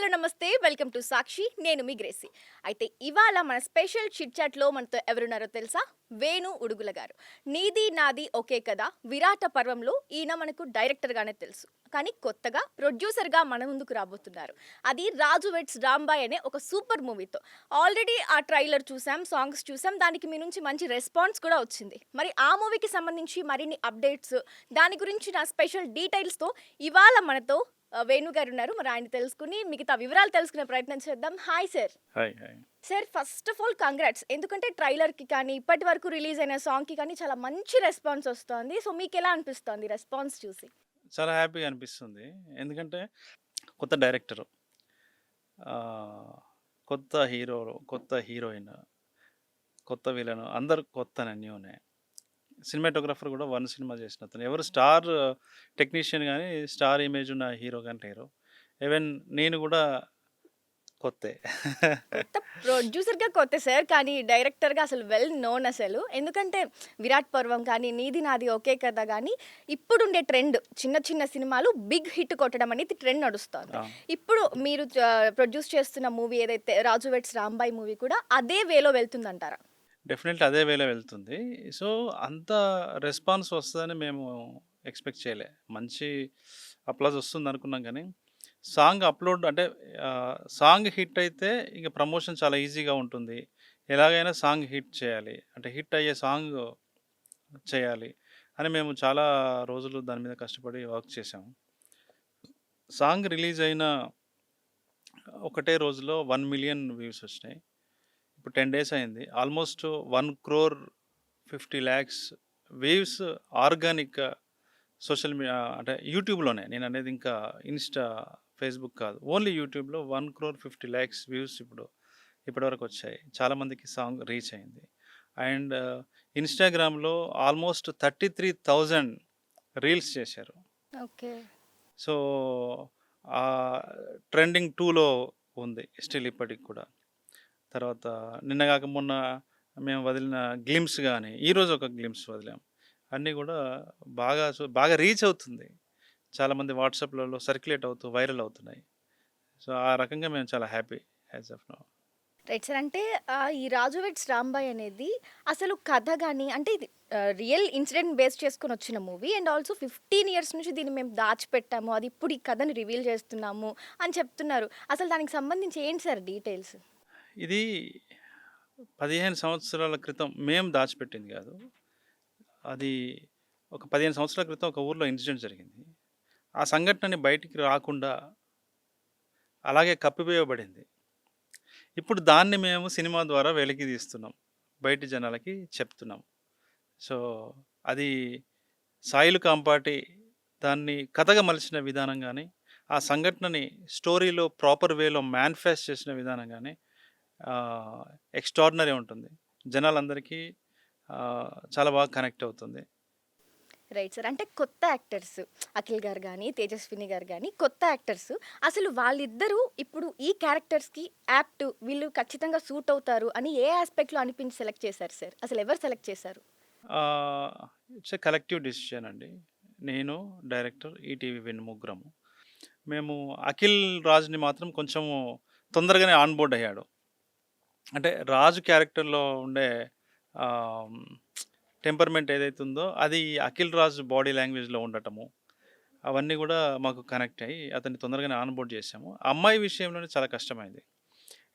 నమస్తే. Welcome to సాక్షి. నేను మీ Gracy. అయితే ఇవాళ మన స్పెషల్ చిట్ చాట్‌లో మనతో ఎవరున్నారో తెలుసా? వేణు ఉడుగుల గారు. 'నీది నాది ఒకే కథ' 'విరాట పర్వంలో' ఈయన మనకు డైరెక్టర్‌గానే తెలుసు. కానీ కొత్తగా ప్రొడ్యూసర్‌గా మన ముందుకు రాబోతున్నారు. అది 'రాజు వెడ్స్ రాంబాయ్' అనే ఒక సూపర్ మూవీతో. ఆల్రెడీ ఆ ట్రైలర్ చూసాం, సాంగ్స్ చూసాం. దానికి మీ నుంచి మంచి రెస్పాన్స్ కూడా వచ్చింది. మరి ఆ మూవీకి సంబంధించి మరిన్ని అప్డేట్స్, దాని గురించిన స్పెషల్ డీటెయిల్స్‌తో ఇవాళ మనతో వేణు గారున్నారు. మరి ఆయన తెలుసుకొని మిగతా వివరాలు తెలుసుకునే ప్రయత్నం చేద్దాం. Hi sir. Hi. Hi. Sir first of all congrats. ఎందుకంటే ట్రైలర్‌కి కానీ, ఇప్పటి వరకు రిలీజ్ అయిన సాంగ్‌కి కానీ చాలా మంచి రెస్పాన్స్ వస్తోంది. సో మీకెలా అనిపిస్తోంది రెస్పాన్స్ చూసి? చాలా హ్యాపీగా అనిపిస్తుంది. ఎందుకంటే కొత్త డైరెక్టరు, ఆహ్, కొత్త హీరోలు, కొత్త హీరోయిన్, కొత్త విలన్ అందరూ కొత్తనే న్యూనే. సినిమాటోగ్రాఫర్ కూడా 1 సినిమా చేసినతను. ఎవరు స్టార్ టెక్నీషియన్ గానీ, స్టార్ ఇమేజ్ ఉన్న హీరో గాని లేరు. ఈవెన్ నేను కూడా కొత్తే. కొత్త ప్రొడ్యూసర్‌గా కొత్త సార్. కానీ డైరెక్టర్‌గా అసలు వెల్ నోన్ అసలు. ఎందుకంటే 'విరాట్ పర్వం' కానీ, 'నీది నాది ఒకే కథ' గానీ ఇప్పుడుండే ట్రెండ్ చిన్న చిన్న సినిమాలు బిగ్ హిట్ కొట్టడం అనేది ట్రెండ్ నడుస్తోంది. అవును. ఇప్పుడు మీరు ప్రొడ్యూస్ చేస్తున్న మూవీ ఏదైతే 'రాజు వెడ్స్ రాంబాయ్' మూవీ కూడా అదే వేలో వెళ్తుందంటారా? డెఫినెట్‌లీ అదే వేలో వెళ్తుంది. సో, అంత రెస్పాన్స్ వస్తదని మేము ఎక్స్‌పెక్ట్ చేయలే. మంచి అప్లాజ్ వస్తుందనుకున్నాం గానీ, సాంగ్ అప్‌లోడ్ అంటే సాంగ్ హిట్ అయితే ఇక ప్రమోషన్ చాలా ఈజీగా ఉంటుంది. ఎలాగైనా సాంగ్ హిట్ చేయాలి. అంటే హిట్ అయ్యే సాంగ్ చేయాలి అని మేము చాలా రోజులు దాని మీద కష్టపడి వర్క్ చేశాము. సాంగ్ రిలీజ్ అయిన ఒకటే రోజులో 1,000,000 వ్యూస్ వచ్చినాయి. ఇప్పుడు 10 డేస్ అయింది. ఆల్మోస్ట్ 1,50,00,000 వేవ్స్ ఆర్గానిక్ సోషల్ అంటే యూట్యూబ్‌లోనే. నేననేది ఇంకా ఇన్‌స్టా, ఫేస్‌బుక్ కాదు. ఓన్లీ యూట్యూబ్‌లో 1,50,00,000 వ్యూస్ ఇప్పటివరకు వచ్చాయి. చాలామందికి సాంగ్ రీచ్ అయింది. అండ్ ఇన్‌స్టాగ్రామ్‌లో ఆల్మోస్ట్ 33,000 రీల్స్ చేశారు. ఓకే. సో, ట్రెండింగ్ 2లో ఉంది స్టిల్ ఇప్పటికి కూడా. తర్వాత నిన్న గాక మొన్న మేము వదిలిన గ్లిమ్స్ గాని, ఈరోజు ఒక గ్లిమ్స్ వదిలాం. అన్నీ గూడా బాగా రీచ్ అవుతుంది. చాలామంది వాట్సాప్‌లలో సర్క్యులేట్ అవుతూ వైరల్ అవుతున్నాయి. సో, ఆ రకంగా మేము చాలా happy as of now. Right sir. అంటే ఈ 'రాజు వెడ్స్ రాంబాయ్' అనేది అసలు కథ గాని అంటే ఇది రియల్ ఇన్సిడెంట్ బేస్ చేసుకొని వచ్చిన మూవీ. అండ్ ఆల్సో 15 ఇయర్స్ నుంచి దీన్ని మేము దాచిపెట్టాము. అది ఇప్పుడు ఈ కథని రివీల్ చేస్తున్నాము అని చెప్తున్నారు. అసలు దానికి సంబంధించి ఏంటి సార్ డీటెయిల్స్? ఇది 15 సంవత్సరాల క్రితం మేము దాచిపెట్టింది గాదు. అది ఒక 15 సంవత్సరాల క్రితం ఒక ఊర్లో ఇన్సిడెంట్ జరిగింది. ఆ సంఘటనని బయటికి రాకుండా అలాగే కప్పివేయబడింది. ఇప్పుడు దాన్ని మేము సినిమా ద్వారా వెలికి తీస్తున్నాం. బయటి జనాలకి చెప్తున్నాం. సో, అది సాయిలు కాంపాటి దాన్ని కథగా మలిచిన విధానం గానీ, ఆ సంఘటనని స్టోరీలో ప్రాపర్ వేలో మేనిఫెస్ట్ చేసిన విధానం గానీ ఆహ్, ఎక్స్‌ట్రార్డినరీ ఉంటుంది. జనాలందరికీ చాలా బాగా కనెక్ట్ అవుతుంది. Right sir. అంటే కొత్త యాక్టర్స్ అఖిల్ గారు గాని, తేజస్విని గారు గాని కొత్త యాక్టర్స్. అసలు వాళ్ళిద్దరూ ఇప్పుడు ఈ క్యారెక్టర్స్‌కి యాప్ట్ వీళ్ళు ఖచ్చితంగా సూట్ అవుతారు అని ఏ యాస్పెక్ట్‌లో అనిపించి సెలెక్ట్ చేశారు సార్? అసలు ఎవరు సెలెక్ట్ చేశారు? ఆహ్, ఇట్స్ ఎ కలెక్టివ్ డెసిషన్ అండి. నేను, డైరెక్టర్, ఈటీవీ విన్ ముగ్గురము. మేము అఖిల్ రాజ్‌ని మాత్రం కొంచెము తొందరగానే ఆన్ బోర్డ్ అయ్యాడు. అంటే రాజు క్యారెక్టర్‌లో ఉండే ఆహ్, టెంపర్‌మెంట్ ఏదైతే ఉందో అది అఖిల్ రాజ్ బాడీ లాంగ్వేజ్‌లో ఉండటము, అవన్నీ గూడా మాకు కనెక్ట్ అయ్యి అతన్ని తొందరగానే ఆన్ బోర్డ్ చేశాము. అమ్మాయి విషయంలోనే చాలా కష్టమైంది.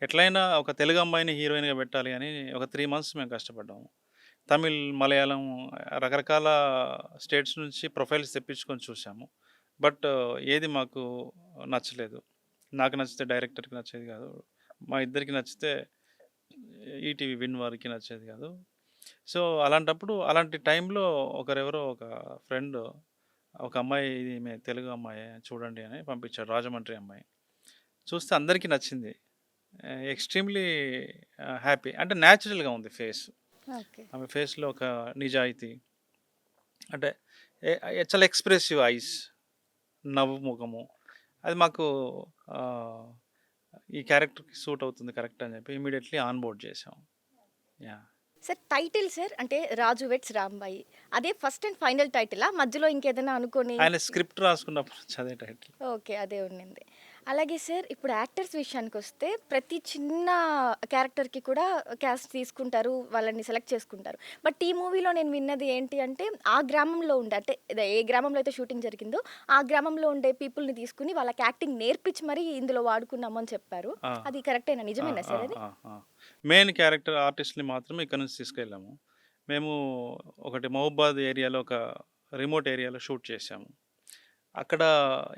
ఎట్లైనా ఒక తెలుగు అమ్మాయిని హీరోయిన్‌గా పెట్టాలి అని ఒక 3 మంత్స్ మేము కష్టపడ్డాము. తమిళ్, మలయాళం రకరకాల స్టేట్స్ నుంచి ప్రొఫైల్స్ తెప్పించుకొని చూసాము. బట్ ఏది మాకు నచ్చలేదు. నాకు నచ్చితే డైరెక్టర్‌కి నచ్చేది కాదు. మా ఇద్దరికి నచ్చితే ఈటీవీ విన్ వారికి నచ్చేది కాదు. సో, అలాంటప్పుడు అలాంటి టైంలో ఒక ఫ్రెండ్ ఒక అమ్మాయి ఈమె తెలుగు అమ్మాయే చూడండి అని పంపించాడు. రాజమండ్రి అమ్మాయి. చూస్తే అందరికీ నచ్చింది. Extremely happy. అంటే న్యాచురల్‌గా ఉంది ఫేస్. ఓకే. ఆమె ఫేస్‌లో ఒక నిజాయితీ అంటే చాలా ఎక్స్‌ప్రెసివ్ ఐస్, నవ్వు మొఖము. అది మాకు ఆహ్, ఈ క్యారెక్టర్‌కి సూట్ అవుతుంది కరెక్ట్ అని చెప్పి ఇమ్మీడియేట్‌లీ ఆన్ బోర్డ్ చేసాం. యాహ్! సార్ టైటిల్ సార్ అంటే 'రాజు వెడ్స్ రాంబాయి' అదే ఫస్ట్ అండ్ ఫైనల్ టైటిలా? మధ్యలో ఇంకేదైనా అనుకోని ఆయన స్క్రిప్ట్ రాసుకున్నప్పటి నుంచి అదే టైటిల్. ఓకే. అదే ఉండింది. అలాగే సార్ ఇప్పుడు యాక్టర్స్ విషయానికొస్తే ప్రతి చిన్న క్యారెక్టర్‌కి కూడా క్యాస్ట్ తీసుకుంటారు. వాళ్ళని సెలెక్ట్ చేసుకుంటారు. బట్ ఈ మూవీలో నేను విన్నది ఏంటి అంటే, ఆ గ్రామంలో ఉండే అంటే ఏ గ్రామంలో అయితే షూటింగ్ జరిగిందో, ఆ గ్రామంలో ఉండే పీపుల్‌ని తీసుకొని వాళ్ళకి యాక్టింగ్ నేర్పించి మరీ ఇందులో వాడుకున్నాము అని చెప్పారు. ఆ! అది కరెక్టేనా? ఆ! నిజమేనా ఆ! సార్ అది? ఆ! ఆ! మెయిన్ క్యారెక్టర్ ఆర్టిస్ట్‌ని మాత్రమే ఇక్కడి నుంచి తీసుకెళ్ళాము. మేము ఒకటి మహబూబాద్ ఏరియాలో ఒక రిమోట్ ఏరియాలో షూట్ చేశాము. అక్కడ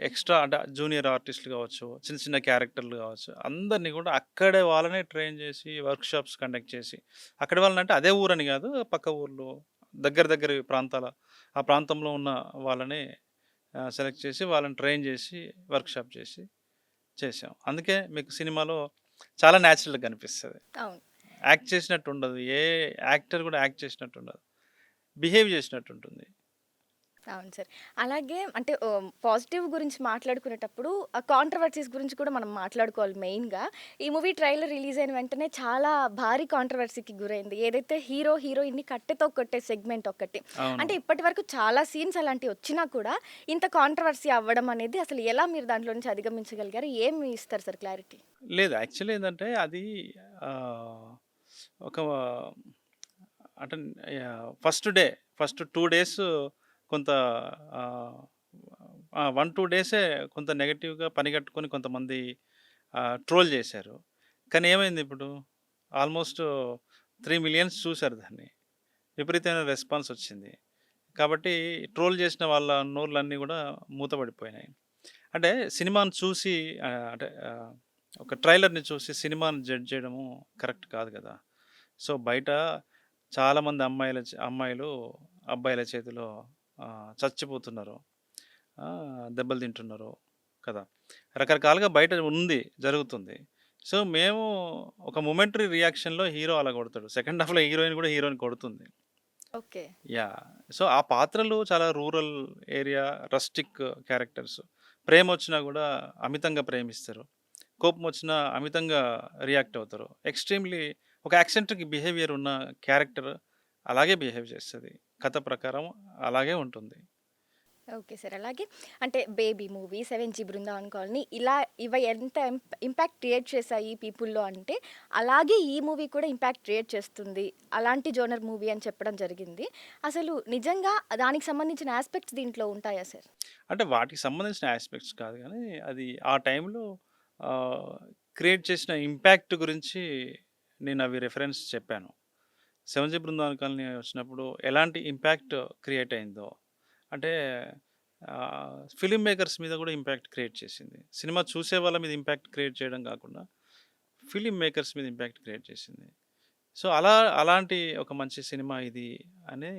ఎక్స్‌ట్రా అంటే జూనియర్ ఆర్టిస్ట్‌లు కావచ్చు, చిన్న చిన్న క్యారెక్టర్‌లు కావచ్చు, అందరిని కూడా అక్కడే వాళ్ళనే ట్రైన్ చేసి వర్క్‌షాప్స్ కండక్ట్ చేసి, అక్కడి వాళ్ళనంటే అదే ఊరని కాదు, పక్క ఊర్లు, దగ్గర దగ్గర ప్రాంతాల ఆ ప్రాంతంలో ఉన్న వాళ్ళని సెలెక్ట్ చేసి, వాళ్ళని ట్రైన్ చేసి, వర్క్‌షాప్ చేసి చేశాం. అందుకే మీకు సినిమాలో చాలా న్యాచురల్‌గా కనిపిస్తది. అవును. యాక్ట్ చేసినట్టు ఉండదు. ఏ యాక్టర్ కూడా యాక్ట్ చేసినట్టు ఉండదు. బిహేవ్ చేసినట్టు ఉంటుంది. అవును సార్. అలాగే అంటే పాజిటివ్ గురించి మాట్లాడుకునేటప్పుడు కాంట్రోవర్సీస్ గురించి కూడా మనం మాట్లాడుకోవాలి మెయిన్‌గా. ఈ మూవీ ట్రైలర్ రిలీజ్ అయిన వెంటనే చాలా భారీ కాంట్రోవర్సీకి గురైంది. ఏదైతే హీరో, హీరోయిన్‌ని కట్టెతో కొట్టే సెగ్మెంట్ ఒకటి. అవును. అంటే ఇప్పటివరకు చాలా సీన్స్ అలాంటివి వచ్చినా కూడా ఇంత కాంట్రోవర్సీ అవ్వడం అనేది అసలు ఎలా మీరు దాంట్లో నుంచి అధిగమించగలిగారు? ఏమి ఇస్తారు సార్ క్లారిటీ? లేదు. యాక్చువల్లీ ఏందంటే అది ఆహ్, ఒక అంటే ఫస్ట్ 2 డేస్ కొంత ఆహ్, 1, 2 డేసే కొంత నెగెటివ్‌గా పనిగట్టుకొని కొంతమంది ట్రోల్ చేశారు. కానీ ఏమైంది ఇప్పుడు? ఆల్మోస్ట్ 3,000,000 చూసారు దాన్ని. విపరీతమైన రెస్పాన్స్ వచ్చింది. కాబట్టి ట్రోల్ చేసిన వాళ్ళ నోర్లన్నీ గూడా మూతపడిపోయినాయి. అంటే సినిమాను చూసి అంటే ఒక ట్రైలర్‌ని చూసి సినిమాని జడ్జ్ చేయడము కరెక్ట్ కాదు గదా! సో, బయట చాలామంది అమ్మాయిలు అబ్బాయిల చేతిలో చచ్చిపోతున్నారు. దెబ్బలు తింటున్నారు కదా! రకరకాలుగా బయట ఉంది, జరుగుతుంది. సో, మేము ఒక మొమెంటరీ రియాక్షన్‌లో హీరో అలా కొడతాడు. సెకండ్ హాఫ్‌లో హీరోయిన్ గూడా హీరోని కొడుతుంది. ఓకే. యాహ్! సో, ఆ పాత్రలు చాలా రూరల్ ఏరియా, రస్టిక్ క్యారెక్టర్స్. ప్రేమొచ్చినా గూడా అమితంగా ప్రేమిస్తారు. కోపమొచ్చినా అమితంగా రియాక్ట్ అవుతారు. ఎక్స్‌ట్రీమ్‌లీ ఒక యాక్సెంట్రిక్ బిహేవియర్ ఉన్న క్యారెక్టర్ అలాగే బిహేవ్ చేస్తది. కథ ప్రకారం అలాగే ఉంటుంది. Okay sir. అలాగే అంటే 'baby' movie, 'seven G Brindavan colony' ఇలా ఇవి ఎంత ఇంపాక్ట్ క్రియేట్ చేశాయి పీపుల్‌లో అంటే, అలాగే ఈ మూవీ కూడా ఇంపాక్ట్ క్రియేట్ చేస్తుంది. అలాంటి జోనర్ మూవీ అని చెప్పడం జరిగింది. అసలు నిజంగా దానికి సంబంధించిన యాస్పెక్ట్స్ దీంట్లో ఉంటాయా సార్? అంటే వాటికి సంబంధించిన యాస్పెక్ట్స్ కాదు గానీ, అది ఆ టైంలో ఆహ్, క్రియేట్ చేసిన ఇంపాక్ట్ గురించి నేనవి రిఫరెన్స్ చెప్పాను. 'సెవెంజీ బృందావన్ కాలనీ' వచ్చినప్పుడు ఎలాంటి ఇంపాక్ట్ క్రియేట్ అయిందో, అంటే ఫిల్మ్ మేకర్స్ మీద గూడా ఇంపాక్ట్ క్రియేట్ చేసింది. సినిమా చూసే వాళ్ళ మీద ఇంపాక్ట్ క్రియేట్ చేయడం గాకుండా, ఫిల్మ్ మేకర్స్ మీద ఇంపాక్ట్ క్రియేట్ చేసింది. సో, అలాంటి ఒక మంచి సినిమా ఇది అని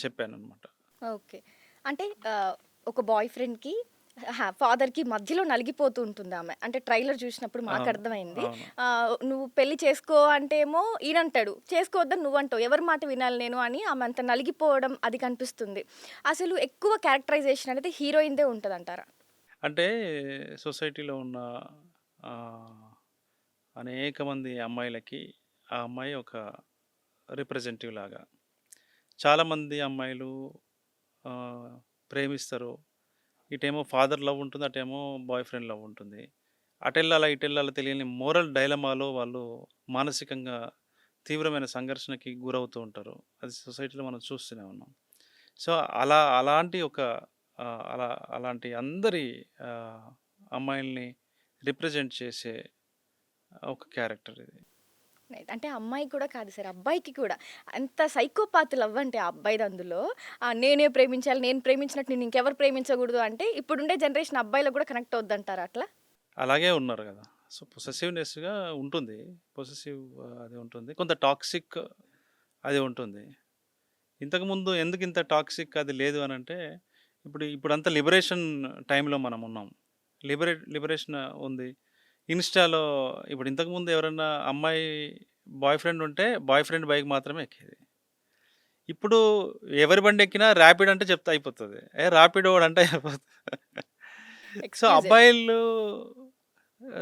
చెప్పాననమాట. ఓకే. అంటే ఒక బాయ్ ఫ్రెండ్‌కి ఫాదర్‌కి మధ్యలో నలిగిపోతూ ఉంటుందామె. అంటే ట్రైలర్ చూసినప్పుడు అవును. మాకర్థమైంది. అవును. "నువ్వు పెళ్లి చేసుకో" అంటే ఏమో ఈయనంటాడు. "చేసుకోవద్దని నువ్వంటావు. ఎవరి మాట వినాలి నేను" అని ఆమె అంత నలిగిపోవడం అది కనిపిస్తుంది. అసలు ఎక్కువ క్యారెక్టరైజేషన్ అనేది హీరోయిన్‌దే ఉంటదంటారా? అంటే సొసైటీలో ఉన్న ఆహ్, అనేక మంది అమ్మాయిలకి ఆ అమ్మాయి ఒక రిప్రజెంటేటివ్ లాగా. చాలామంది అమ్మాయిలు ఆహ్, ప్రేమిస్తారు. ఇటేమో ఫాదర్ లవ్ ఉంటుంది. అటేమో బాయ్ ఫ్రెండ్ లవ్ ఉంటుంది. అటెళ్ళాలా, ఇటెళ్ళాలా తెలియని మోరల్ డైలమాలో వాళ్ళు మానసికంగా తీవ్రమైన సంఘర్షణకి గురవుతూ ఉంటారు. అది సొసైటీలో మనం చూస్తూనే ఉన్నాం. సో, అలాంటి ఒక అలాంటి అందరి ఆహ్, అమ్మాయిల్ని రిప్రజెంట్ చేసే ఒక క్యారెక్టర్ ఇది. రైట్. అంటే అమ్మాయి కూడా కాదు సార్. అబ్బాయికి కూడా. అంత సైకోపాత్ లవ్ అంటే ఆ అబ్బాయిది అందులో. నేనే ప్రేమించాలి, నేను ప్రేమించినట్టు నిన్ను ఇంకెవరు ప్రేమించకూడదు అంటే ఇప్పుడుండే జనరేషన్ అబ్బాయిలకు కూడా కనెక్ట్ అవుద్దంటారా అట్లా? అలాగే ఉన్నారు గదా! సో, పొసెసివ్‌నెస్‌గా ఉంటుంది. పొసెసివ్ అది ఉంటుంది. కొంత టాక్సిక్ అది ఉంటుంది. ఇంతకుముందు ఎందుకింత టాక్సిక్ అది లేదు అనంటే, ఇప్పుడంతా లిబరేషన్ టైంలో మనమున్నాం. లిబరేషన్ ఉంది. ఇన్‌స్టాలో ఇప్పుడు ఇంతకుముందు ఎవరన్నా అమ్మాయి బాయ్ ఫ్రెండ్ ఉంటే, బాయ్ ఫ్రెండ్ బైక్ మాత్రమే ఎక్కేది. ఇప్పుడు ఎవరి బండెక్కినా ర్యాపిడ్ అంటే చెప్తే అయిపోతది. ర్యాపిడో వాడంటే అయిపోతది. So, excuses. అబ్బాయిలు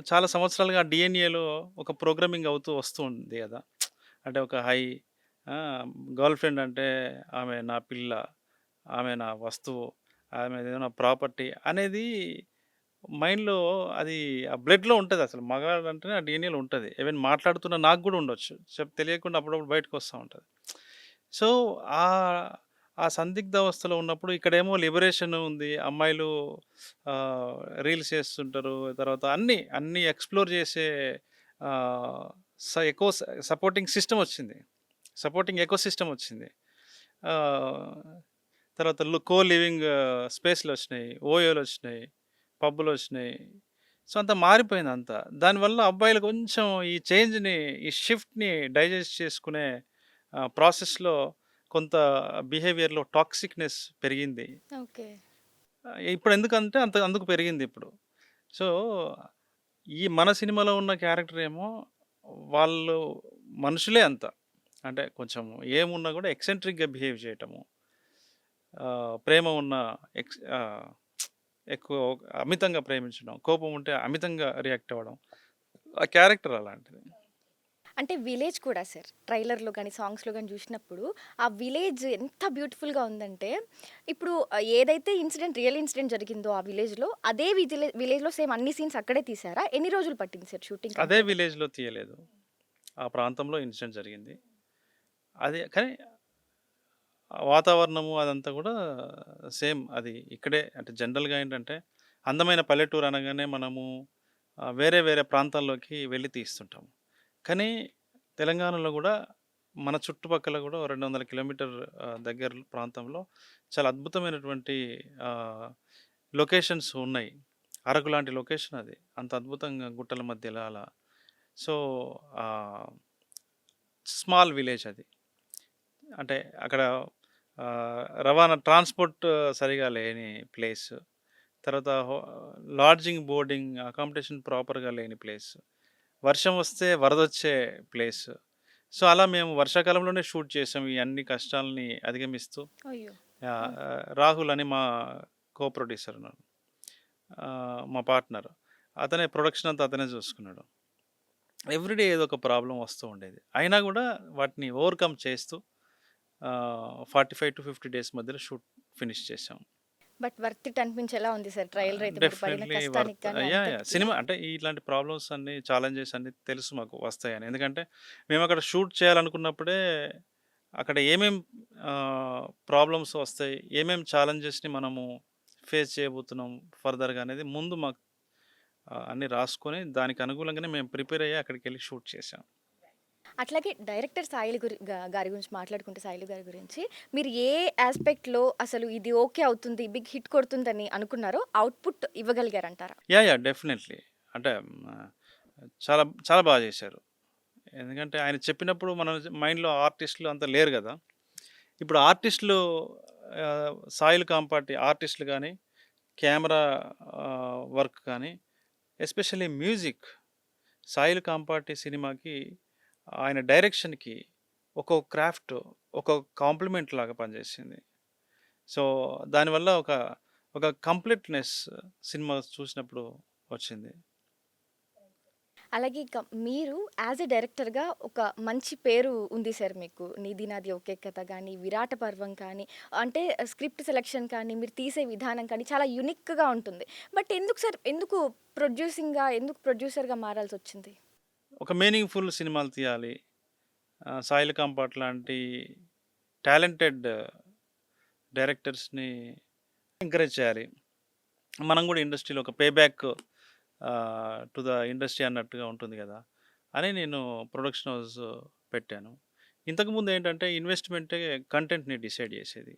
చాలా సంవత్సరాలుగా డీఎన్ఏలో ఒక ప్రోగ్రామింగ్ అవుతూ వస్తూ ఉంది గదా! అంటే ఒక ఆ! గర్ల్ ఫ్రెండ్ అంటే ఆమె నా పిల్ల, ఆమె నా వస్తువు, ఆమెదేదో నా ప్రాపర్టీ అనేది మైండ్‌లో అది ఆ బ్లడ్‌లో ఉంటది అసలు. మగాడంటేనే ఆ డీఎన్ఏలో ఉంటది. ఈవెన్ మాట్లాడుతున్న నాకు గూడా ఉండొచ్చు. తెలియకుండా అప్పుడప్పుడు బయటకొస్తా ఉంటది. సో, ఆహ్, ఆ సందిగ్ధావస్థలో ఉన్నప్పుడు ఇక్కడేమో లిబరేషన్ ఉంది. అమ్మాయిలు ఆహ్, రీల్స్ చేస్తుంటారు. తర్వాత అన్నీ ఎక్స్‌ప్లోర్ చేసే ఆహ్, స ఎకో స సపోర్టింగ్ సిస్టమ్ వచ్చింది. సపోర్టింగ్ ఎకో సిస్టమ్ వచ్చింది. ఆహ్, తర్వాత కో లివింగ్ స్పేస్‌లొచ్చినాయి. ఓయోలొచ్చినాయి. పబ్బులొచ్చినాయి. సో, అంతా మారిపోయిందంతా. దానివల్ల అబ్బాయిలు కొంచెం ఈ చేంజ్‌ని, ఈ షిఫ్ట్‌ని డైజెస్ట్ చేసుకునే ప్రాసెస్‌లో కొంత బిహేవియర్‌లో టాక్సిక్‌నెస్ పెరిగింది. ఓకే. ఇప్పుడెందుకంటే అందుకు పెరిగిందిప్పుడు. సో, ఈ మన సినిమాలో ఉన్న క్యారెక్టర్ ఏమో వాళ్ళు మనుషులే అంత. అంటే కొంచెం ఏమున్నా గూడా ఎక్సెంట్రిక్‌గా బిహేవ్ చేయటము. ప్రేమ ఉన్న ఎక్కువ అమితంగా ప్రేమించడం. కోపం ఉంటే అమితంగా రియాక్ట్ అవ్వడం. ఆ క్యారెక్టర్ అలాంటిది. అంటే విలేజ్ కూడా సార్. ట్రైలర్‌లో గాని, సాంగ్స్‌లో గాని చూసినప్పుడు ఆ విలేజ్ ఎంత బ్యూటిఫుల్‌గా ఉందంటే, ఇప్పుడు ఏదైతే రియల్ ఇన్సిడెంట్ జరిగిందో ఆ విలేజ్‌లో, అదే విలేజ్‌లో సేమ్ అన్ని సీన్స్ అక్కడే తీశారా? ఎన్ని రోజులు పట్టింది సార్ షూటింగ్ అదే కంప్లీట్? విలేజ్‌లో తీయలేదు. ఆ ప్రాంతంలో ఇన్సిడెంట్ జరిగింది. అదే కానీ ఆ వాతావరణము అదంతా గూడా సేమ్ అది ఇక్కడే అంటే జనరల్‌గా ఏంటంటే, అందమైన పల్లెటూరు అనగానే మనము వేరే వేరే ప్రాంతాల్లోకి వెళ్లి తీస్తుంటాం. కానీ తెలంగాణలో గూడా మన చుట్టుపక్కల గూడా ఓ 200 కిలోమీటర్ దగ్గర ప్రాంతంలో చాలా అద్భుతమైనటువంటి ఆహ్, లొకేషన్స్ ఉన్నాయి. అరకు లాంటి లొకేషన్ అది. అంత అద్భుతంగా గుట్టల మధ్యలో అలా. సో, ఆహ్, స్మాల్ విలేజ్ అది. అంటే అక్కడ రవాణా ట్రాన్స్‌పోర్ట్ సరిగా లేని ప్లేస్. తర్వాత లాడ్జింగ్, బోర్డింగ్ అకామిడేషన్ ప్రాపర్‌గా లేని ప్లేస్. వర్షం వస్తే వరదొచ్చే ప్లేస్. సో, అలా మేము వర్షాకాలంలోనే షూట్ చేసాం. ఈ అన్ని కష్టాల్ని అధిగమిస్తూ. అయ్యో! యాహ్! హ్మ్. రాహుల్ అని మా ప్రొడ్యూసర్ ఉన్నారు. మా పార్ట్నర్. అతనే ప్రొడక్షన్ అంతా అతనే చూసుకున్నాడు. ఎవ్రీడే ఏదో ఒక ప్రాబ్లమ్ వస్తూ ఉండేది. అయినా గూడా వాటిని ఓవర్‌కమ్ చేస్తూ 45-50 డేస్ మధ్యలో షూట్ ఫినిష్ చేసాం. బట్ వర్త్ ఇట్ అనిపించేలా ఉంది సార్. ట్రైలర్ అయితే మీరు పడిన డెఫినెట్‌లీ కష్టానికి వర్త్. గాని యాహ్! అంతటికి. సినిమా అంటే ఇట్లాంటి ప్రాబ్లమ్స్ అన్నీ, ఛాలెంజెస్ అన్నీ తెలుసు మాకు వస్తాయని. ఎందుకంటే మేమక్కడ షూట్ చేయాలనుకున్నప్పుడే అక్కడ ప్రాబ్లమ్స్ వస్తాయి, ఛాలెంజెస్‌ని మనము ఫేస్ చేయబోతున్నాం ఫర్దర్‌గా అనేది ముందు మాకు అన్నీ రాసుకొని దానికి అనుగుణంగానే మేము ప్రిపేర్ అయ్యి అక్కడికెళ్ళి షూట్ చేసాం. అట్లాగే డైరెక్టర్ సాయిల్ గారి గురించి మాట్లాడుకుంటే సాయిలు గారి గురించి మీరు ఏ ఆస్పెక్ట్‌లో అసలు ఇది ఓకే అవుతుంది, బిగ్ హిట్ కొడుతుందని అనుకున్నారో అవుట్‌పుట్ ఇవ్వగలిగారంటారా? యాహ్! డెఫినెట్‌లీ. అంటే చాలా చాలా బాగా చేశారు. ఎందుకంటే ఆయన చెప్పినప్పుడు మన మైండ్‌లో ఆర్టిస్ట్‌లు అంత లేరు గదా! ఇప్పుడు ఆర్టిస్ట్‌లు సాయిల్ కాంపాటి ఆర్టిస్ట్‌లు గానీ, కెమెరా వర్క్ కానీ, ఎస్పెషల్లీ మ్యూజిక్. సాయిల్ కాంపాటి సినిమాకి ఆయన డైరెక్షన్‌కి ఒక్కొక్క క్రాఫ్ట్ ఒక్కొక్క కాంప్లిమెంట్ లాగా పనిచేసింది. సో, దానివల్ల ఒక కంప్లీట్‌నెస్ సినిమా చూసినప్పుడు వచ్చింది. అలాగే ఇక మీరు యాజ్ ఎ డైరెక్టర్‌గా ఒక మంచి పేరు ఉంది సార్ మీకు. 'నీది నాది ఒకే కథ' గానీ, 'విరాట పర్వం' కానీ, అంటే స్క్రిప్ట్ సెలక్షన్ కానీ, మీరు తీసే విధానం కానీ చాలా యూనిక్‌గా ఉంటుంది. బట్ ఎందుకు సార్ ఎందుకు ప్రొడ్యూసర్‌గా మారాల్సొచ్చింది? ఒక మీనింగ్‌ఫుల్ సినిమాలు తీయాలి. సాయిల్ కాంపాట్ లాంటి టాలెంటెడ్ డైరెక్టర్స్‌ని ఎంకరేజ్ చేయాలి. మనం గూడా ఇండస్ట్రీలో ఒక pay back to the industry అన్నట్టుగా ఉంటుంది గదా! అని నేను ప్రొడక్షన్ హౌస్ పెట్టాను. ఇంతకుముందు ఏంటంటే ఇన్వెస్ట్‌మెంటే కంటెంట్‌ని డిసైడ్ జేసేది.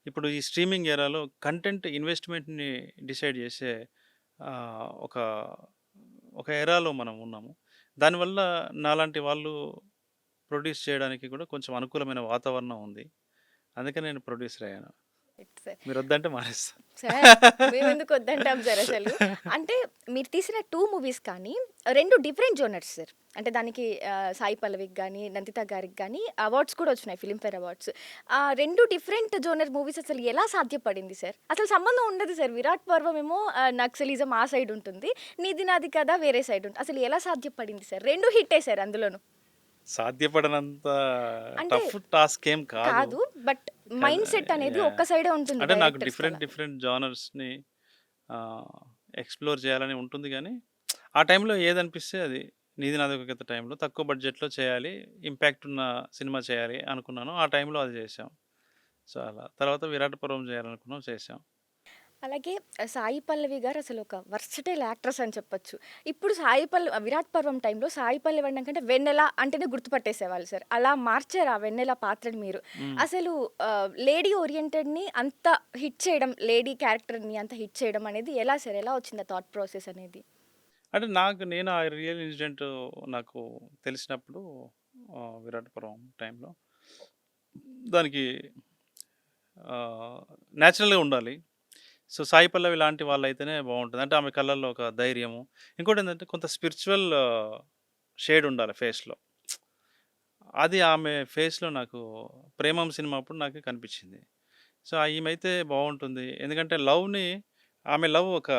ఇప్పుడు ఈ స్ట్రీమింగ్ ఎరాలో కంటెంట్ ఇన్వెస్ట్‌మెంట్‌ని డిసైడ్ జేసే ఒక ఎరాలో మనం ఉన్నాము. దానివల్ల నాలాంటి వాళ్ళు ప్రొడ్యూస్ చేయడానికి కూడా కొంచెం అనుకూలమైన వాతావరణం ఉంది. అందుకని నేను ప్రొడ్యూసర్ అయ్యాను. Right sir. మీరొద్దంటే మానేస్తా. సార్ మేమెందుకు వద్దంటాం సార్ అసలు. అంటే మీరు తీసిన 2 మూవీస్ కానీ 2 డిఫరెంట్ జోనర్స్ సార్. అంటే దానికి సాయి పల్లవికి గానీ, నందిత గారికి గానీ అవార్డ్స్ కూడా వచ్చినాయి Filmfare awards. 2 different genre movies అసలు ఎలా సాధ్యపడింది సార్? అసలు సంబంధం ఉండదు సార్. 'విరాట్ పర్వం' ఏమో నక్సలిజం ఆ సైడ్ ఉంటుంది. 'నీది నాది కదా' వేరే సైడ్ ఉంటుంది. అసలు ఎలా సాధ్యపడింది సార్? 2 హిట్టే సార్ అందులోను. సాధ్యపడనంత అంటే టఫ్ టాస్క్ ఏం కాదు. కాదు. బట్ కాదు. మైండ్ సెట్ అనేది యాహ్! ఒక్క సైడే ఉంటుంది అంటే నాకు డైరెక్టర్స్‌కి డిఫరెంట్ అలాగా. డిఫరెంట్ జానర్స్‌ని ఆహ్, ఎక్స్‌ప్లోర్ చేయాలని ఉంటుంది గానీ, ఆ టైంలో ఏదనిపిస్తే అది 'నీది నాది ఒక కథ' టైంలో తక్కువ బడ్జెట్‌లో చేయాలి, ఇంపాక్ట్ ఉన్న సినిమా చేయాలి అనుకున్నాను. ఆ టైంలో అది చేశాం. సో, అలా. తర్వాత 'విరాట పర్వం' చేయాలనుకున్నాం, చేశాం. అలాగే సాయి పల్లవి గారు అసలు ఒక వర్సటైల్ యాక్ట్రెస్ అని చెప్పొచ్చు. ఇప్పుడు సాయి పల్లవి 'విరాట్ పర్వం' టైంలో సాయి పల్లవి అన్నాకంటే వెన్నెల అంటేనే గుర్తుపట్టేసేవాళ్ళు సార్. అలా మార్చారు ఆ వెన్నెల పాత్రని మీరు. హ్మ్. అసలు లేడీ ఓరియెంటెడ్‌ని అంత హిట్ చేయడం, లేడీ క్యారెక్టర్‌ని అంత హిట్ చేయడం అనేది ఎలా సార్? ఎలా వచ్చింది ఆ థాట్ ప్రాసెస్ అనేది? అంటే నేను ఆ రియల్ ఇన్సిడెంట్ నాకు తెలిసినప్పుడు 'విరాట పర్వం' టైంలో దానికి నేచురల్‌గా ఉండాలి. సో, సాయి పల్లవి లాంటి వాళ్ళైతేనే బావుంటది. అంటే ఆమె కళ్ళల్లో ఒక ధైర్యము. ఇంకోటేంటంటే కొంత స్పిరిచ్యువల్ షేడ్ ఉండాలి ఫేస్‌లో. అది ఆమె ఫేస్‌లో నాకు 'ప్రేమం' సినిమా అప్పుడు నాకు కనిపించింది. సో, ఈమైతే బావుంటుంది. ఎందుకంటే ఆమె లవ్ ఒక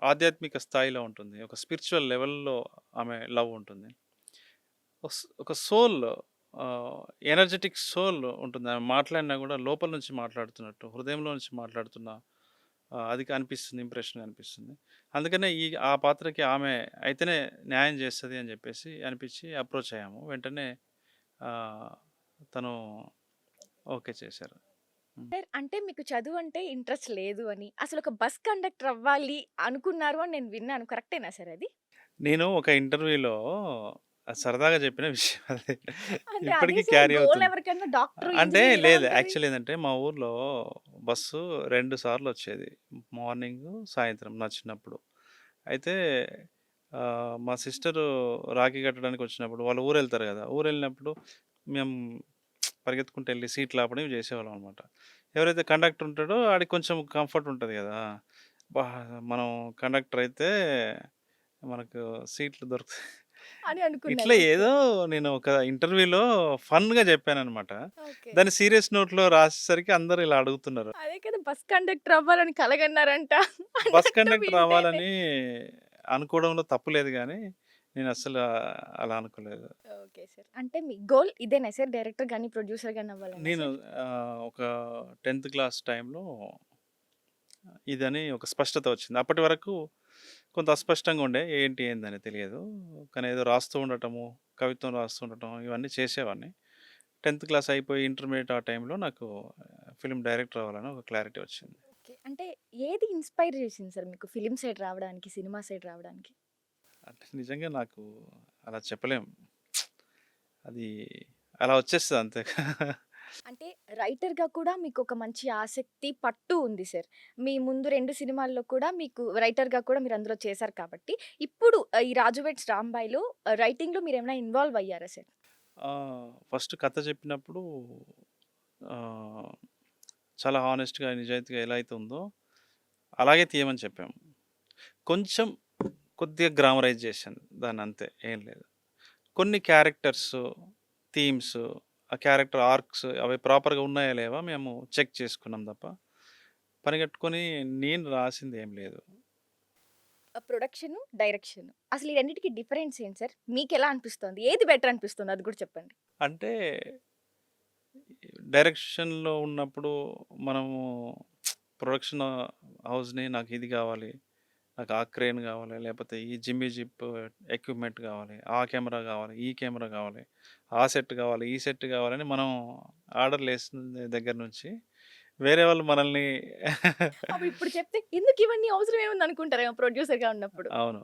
ఆధ్యాత్మిక స్థాయిలో ఉంటుంది. ఒక స్పిరిచ్యువల్ లెవెల్‌లో ఆమె లవ్ ఉంటుంది. ఒక సోల్ ఎనర్జెటిక్ సోల్ ఉంటుంది. ఆమె మాట్లాడినా గూడా లోపల నుంచి మాట్లాడుతున్నట్టు, హృదయంలో నుంచి మాట్లాడుతున్న అది కనిపిస్తుంది. ఇంప్రెషన్ కనిపిస్తుంది. అందుకనే ఆ పాత్రకి ఆమె అయితేనే న్యాయం చేస్తది అని జెప్పేసి అనిపిచ్చి అప్రోచ్ అయ్యాము. వెంటనే ఆహ్, తను ఓకే చేశారు. హ్మ్. సార్ అంటే మీకు చదువంటే ఇంట్రెస్ట్ లేదు అని, అసలొక బస్ కండక్టర్ అవ్వాలి అనుకున్నారు అని నేను విన్నాను. కరెక్టేనా సార్ అది? నేను ఒక ఇంటర్వ్యూలో సరదాగా చెప్పిన విషయం అది. అంటే అదే ఇప్పటికి సార్ క్యారీ గోల్ అవుతుంది. ఎవరికైనా డాక్టర్, అంటే ఇంజినీర్ ఇలా లేదు. ఉంటది. యాక్చువల్లీ ఏందంటే మా ఊర్లో బస్సు 2 సార్లొచ్చేది. మార్నింగు, సాయంత్రం నా చిన్నప్పుడు. అయితే మా సిస్టరు రాఖీ కట్టడానికొచ్చినప్పుడు వాళ్ళు ఊరెళ్తారు గదా! ఊరెళ్ళినప్పుడు మేము పరిగెత్తుకుంటూ ఎళ్లి సీట్లు ఆపడం ఇవి చేసేవాళ్ళం అనమాట. ఎవరైతే కండక్టర్ ఉంటాడో ఆడికి కొంచెం కంఫర్ట్ ఉంటది గదా! అబ్బా! మనం కండక్టర్ అయితే మనకు సీట్లు దొరుకుతాయి. అని ఇట్లా అనుకున్నారు. ఓకే. ఏదో నేను ఒక ఇంటర్వ్యూలో ఫన్‌గా చెప్పాననమాట. ఓకే. దాన్ని సీరియస్ నోట్‌లో రాసేసరికి అందరూ ఇలా అడుగుతున్నారు. అదే కదా! బస్ కండక్టర్ అవ్వాలని కలగన్నారంట బస్ అన్నట్టు కండక్టర్ వింటేనే. అవ్వాలని అనుకోవడంలో తప్పు లేదు గానీ, నేనస్సలు అలా అనుకోలేదు. Okay sir. అంటే మీ గోల్ ఇదేనా సార్? డైరెక్టర్ గాని, ప్రొడ్యూసర్ గాని అవ్వాలనా నేను సార్? ఒక 10థ్ క్లాస్ టైంలో ఇదని ఒక స్పష్టత వచ్చింది. అప్పటి వరకు కొంత అస్పష్టంగా ఉండే. ఏంటి, ఏందని తెలియదు. కానీ ఏదో రాస్తూ ఉండటము, కవిత్వం రాస్తూ ఉండటం ఇవన్నీ చేసేవాడిని. 10థ్ క్లాస్ అయిపోయి ఇంటర్మీడియేట్ ఆ టైంలో నాకు ఫిల్మ్ డైరెక్టర్ అవ్వాలని ఒక క్లారిటీ వచ్చింది. ఓకే. అంటే ఏది ఇన్‌స్పైర్ చేసింది సార్ మీకు ఫిల్మ్ సైడ్ రావడానికి, సినిమా సైడ్ రావడానికి? అంటే నిజంగా నాకు అలా చెప్పలేం. అది అలా వచ్చేస్తది అంతే. అంటే రైటర్‌గా కూడా మీకొక మంచి ఆసక్తి, పట్టు ఉంది సార్. మీ ముందు 2 సినిమాల్లో కూడా మీకు రైటర్‌గా కూడా మీరు అందులో చేశారు కాబట్టి, ఇప్పుడు ఈ 'రాజు వెడ్స్ రాంబాయ్‌లో' రైటింగ్‌లో మీరేమైనా ఇన్వాల్వ్ అయ్యారా సార్? ఫస్ట్ కథ చెప్పినప్పుడు ఆహ్, చాలా హానెస్ట్‌గా, నిజాయితీగా ఎలా అయితే ఉందో అలాగే తీయమని చెప్పాము. కొంచెం కొద్దిగా గ్రామరైజ్ చేశాను దాన్నంతే. ఏం లేదు. కొన్ని క్యారెక్టర్స్, థీమ్స్, ఆ క్యారెక్టర్ ఆర్క్స్ అవి ప్రాపర్‌గా ఉన్నాయా లేవా మేము చెక్ చేసుకున్నాం తప్ప, పనిగట్టుకొని నేను రాసిందేం లేదు. Production, direction. అసలు ఈ రెండిటికి డిఫరెన్స్ ఏంటి సార్? మీకెలా అనిపిస్తోంది? ఏది బెటర్ అనిపిస్తుంది అది కూడా చెప్పండి? అంటే డైరెక్షన్‌లో ఉన్నప్పుడు మనము ప్రొడక్షన్ హౌస్‌ని నాకు ఇది గావాలి, నాకు ఆ క్రేన్ గావాలి, లేపోతే ఈ జిమ్మీ జిప్ ఎక్విప్‌మెంట్ గావాలి, ఆ కెమెరా గావాలి, ఈ కెమెరా గావాలి, ఆ సెట్ గావాలి, ఈ సెట్ గావాలని మనం ఆర్డర్‌లేసిన దగ్గర నుంచి వేరే వాళ్ళు మనల్ని అప్పుడు ఇప్పుడు చెప్తే ఎందుకు ఇవన్నీ అవసరం ఏముంది అనుకుంటారేమో ప్రొడ్యూసర్‌గా ఉన్నప్పుడు. అవును.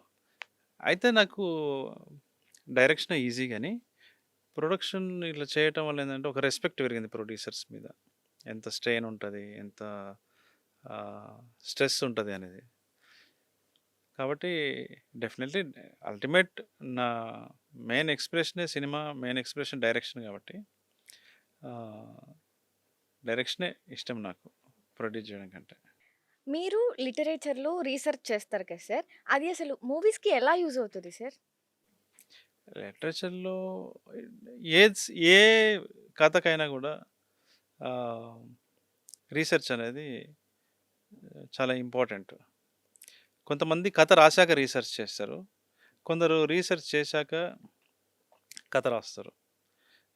అయితే నాకు డైరెక్షనే ఈజీ గానీ, ప్రొడక్షన్ ఇట్లా చేయటం వల్ల ఏందంటే ఒక రెస్పెక్ట్ పెరిగింది ప్రొడ్యూసర్స్ మీద. ఎంత స్ట్రెయిన్ ఉంటది, ఎంత స్ట్రెస్ ఉంటది అనేది. కాబట్టి డెఫినెట్‌లీ అల్టిమేట్ నా మెయిన్ ఎక్స్‌ప్రెషనే సినిమా, మెయిన్ ఎక్స్‌ప్రెషన్ డైరెక్షన్ గాబట్టి ఆహ్, డైరెక్షనే ఇష్టం నాకు ప్రొడ్యూస్ జేయడం కంటే. మీరు లిటరేచర్‌లో రీసెర్చ్ చేస్తారు కదా సార్! అది అసలు మూవీస్‌కి ఎలా యూజ్ అవుతది సార్? లిటరేచర్‌లో ఏ కథకైనా గూడా ఆహ్, రీసెర్చ్ అనేది చాలా ఇంపార్టెంట్. కొంతమంది కథ రాసాక రీసెర్చ్ చేస్తారు. కొందరు రీసెర్చ్ చేశాక కథ రాస్తారు.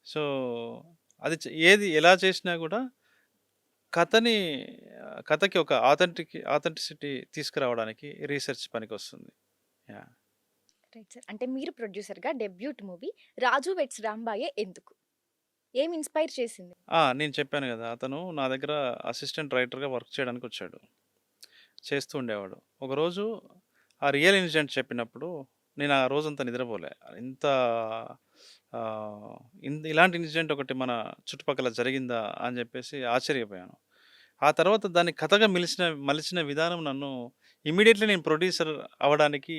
సో, అది ఏది ఎలా చేసినా గూడా కథకి ఒక ఆథెంటిసిటీ తీసుకురావడానికి రీసెర్చ్ పనికొస్తుంది. యాహ్! Right sir. అంటే మీరు ప్రొడ్యూసర్‌గా డెబ్యూట్ మూవీ 'రాజు వెడ్స్ రాంబాయే' ఎందుకు? ఏం ఇన్‌స్పైర్ చేసింది? నేను చెప్పాను గదా! అతను నా దగ్గర అసిస్టెంట్ రైటర్‌గా వర్క్ చేయడానికొచ్చాడు. చేస్తూ ఉండేవాడు. ఒకరోజు ఆ రియల్ ఇన్సిడెంట్ చెప్పినప్పుడు నేను ఆ రోజంతా నిద్రపోలే. ఇంత ఇలాంటి ఇన్సిడెంట్ ఒకటి మన చుట్టుపక్కల జరిగిందా అని జెప్పేసి ఆశ్చర్యపోయాను. ఆ తర్వాత దాన్ని కథగా మలిచిన విధానం నన్ను ఇమ్మీడియేట్‌లీ నేను ప్రొడ్యూసర్ అవ్వడానికి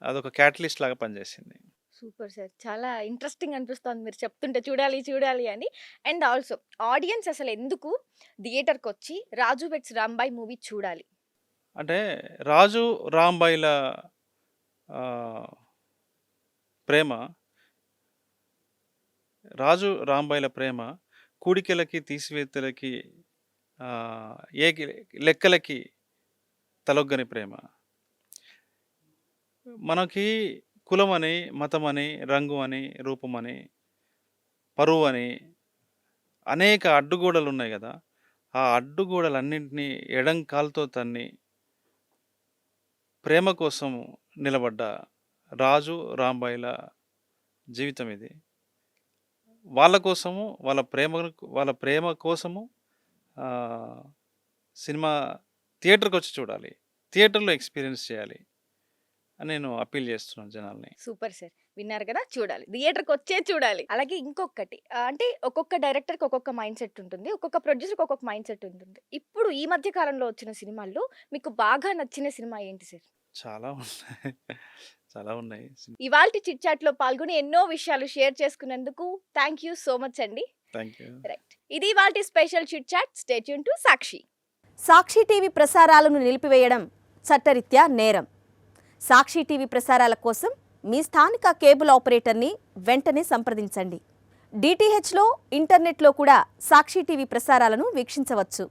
అదొక క్యాటలిస్ట్ లాగా పనిజేసింది. Super sir. చాలా ఇంట్రెస్టింగ్ అనిపిస్తోంది మీరు చెప్తుంటే చూడాలి, చూడాలి అని. అండ్ ఆల్సో ఆడియన్స్ అసలెందుకు థియేటర్‌కొచ్చి 'రాజు వెడ్స్ రాంబాయ్' మూవీ చూడాలి? అంటే 'రాజు రాంబాయిల' ఆహ్, ప్రేమ 'రాజు రాంబాయిల' ప్రేమ కూడికలకి, తీసివేతలకి ఆహ్, ఏకి లెక్కలకి తలొగ్గని ప్రేమ. మనకి కులమని, మతమని, రంగు అని, రూపమని, పరువని అనేక అడ్డుగోడలున్నాయి గదా! ఆ అడ్డుగోడలన్నింటినీ ఎడం కాలుతో తన్ని ప్రేమ కోసం నిలబడ్డ రాజు, రాంబాయిల జీవితం ఇది. వాళ్ళ కోసము, వాళ్ళ ప్రేమ కోసము ఆహ్, సినిమా థియేటర్‌కొచ్చి చూడాలి. థియేటర్‌లో ఎక్స్‌పీరియన్స్ చేయాలి అని నేను అప్పీల్ చేస్తున్నాను జనాల్ని. Super sir. విన్నారు కదా! చూడాలి. థియేటర్‌కొచ్చే చూడాలి. అలాగే ఇంకొకటి అంటే ఒక్కొక్క డైరెక్టర్‌కి ఒక్కొక్క మైండ్ సెట్ ఉంటుంది. ఒక్కొక్క ప్రొడ్యూసర్‌కి ఒక్కొక్క మైండ్ సెట్ ఉంటుంది. ఇప్పుడు ఈ మధ్య కాలంలో వచ్చిన సినిమాల్లో మీకు బాగా నచ్చిన సినిమా ఏంటి సార్? చాలా ఉన్నాయి. చాలా ఉన్నాయి. ఇవాల్టి చిట్ చాట్‌లో పాల్గొని ఎన్నో విషయాలు షేర్ చేసుకున్నందుకు థాంక్ యూ సో మచ్ అండి. Thank you. రైట్. ఇది ఇవాల్టి special chit chat. Stay tune to Sakshi. Sakshi TV ప్రసారాలను నిలిపివేయడం చట్టరీత్యా నేరం. సాక్షి టీవీ ప్రసారాల కోసం మీ స్థానిక కేబుల్ ఆపరేటర్ని వెంటనే సంప్రదించండి. డిటిహెచ్లో, ఇంటర్నెట్లో కూడా సాక్షి టీవీ ప్రసారాలను వీక్షించవచ్చు.